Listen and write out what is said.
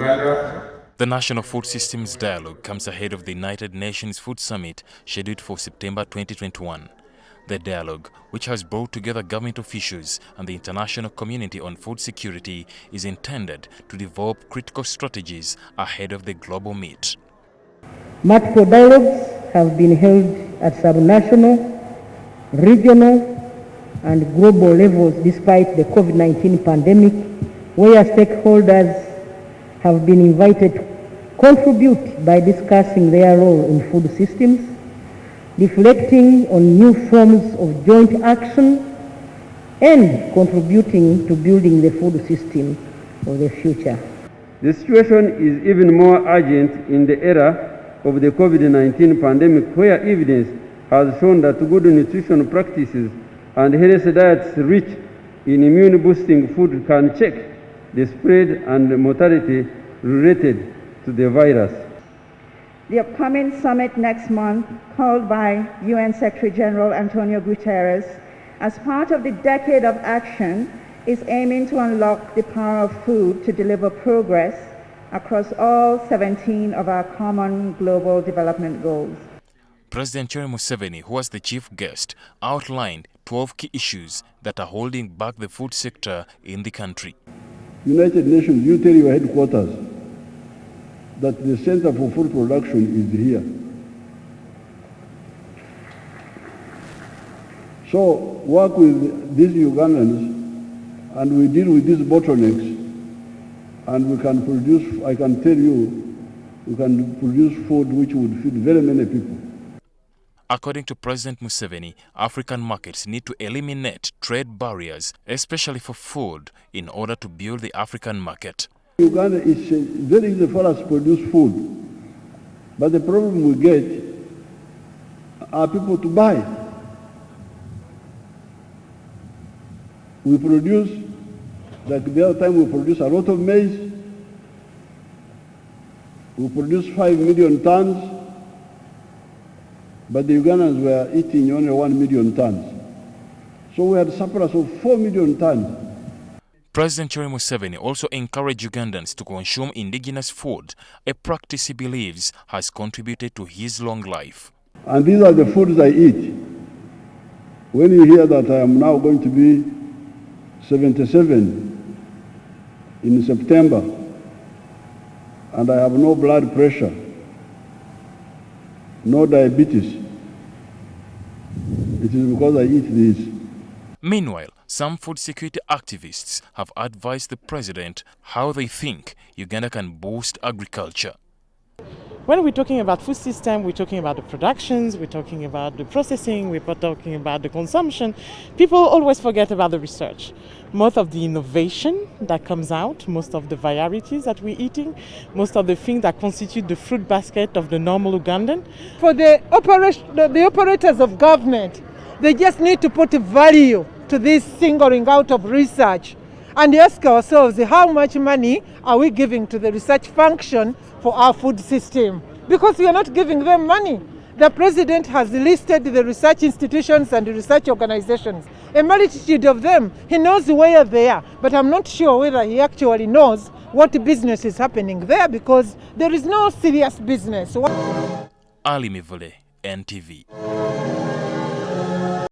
Uganda. The National Food Systems Dialogue comes ahead of the United Nations Food Summit scheduled for September 2021. The dialogue, which has brought together government officials and the international community on food security, is intended to develop critical strategies ahead of the global meet. Multiple dialogues have been held at subnational, regional, and global levels despite the COVID-19 pandemic, where stakeholders have been invited to contribute by discussing their role in food systems, reflecting on new forms of joint action, and contributing to building the food system of the future. The situation is even more urgent in the era of the COVID-19 pandemic, where evidence has shown that good nutrition practices and healthy diets rich in immune-boosting food can check the spread and mortality related to the virus. The upcoming summit next month, called by UN Secretary General Antonio Guterres, as part of the Decade of Action, is aiming to unlock the power of food to deliver progress across all 17 of our common global development goals. President Museveni, who was the chief guest, outlined 12 key issues that are holding back the food sector in the country. United Nations, you tell your headquarters that the Center for Food Production is here. So work with these Ugandans and we deal with these bottlenecks, and we can produce, I can tell you, we can produce food which would feed very many people. According to President Museveni, African markets need to eliminate trade barriers, especially for food, in order to build the African market. Uganda is very easy for us to produce food, but the problem we get are people to buy. We produce, like the other time we produce a lot of maize. We produce 5 million tons. But the Ugandans were eating only 1 million tons. So we had a surplus of 4 million tons. President Museveni also encouraged Ugandans to consume indigenous food, a practice he believes has contributed to his long life. And these are the foods I eat. When you hear that I am now going to be 77 in September, and I have no blood pressure, no diabetes, it is because I eat these. Meanwhile, some food security activists have advised the president how they think Uganda can boost agriculture. When we're talking about food system, we're talking about the productions, we're talking about the processing, we're talking about the consumption. People always forget about the research. Most of the innovation that comes out, most of the varieties that we're eating, most of the things that constitute the fruit basket of the normal Ugandan. For the operators of government, they just need to put a value to this singling out of research and ask ourselves, how much money are we giving to the research function for our food system? Because we are not giving them money. The president has listed the research institutions and the research organizations, a multitude of them. He knows where they are, but I'm not sure whether he actually knows what business is happening there, because there is no serious business. Ali Mivule, NTV.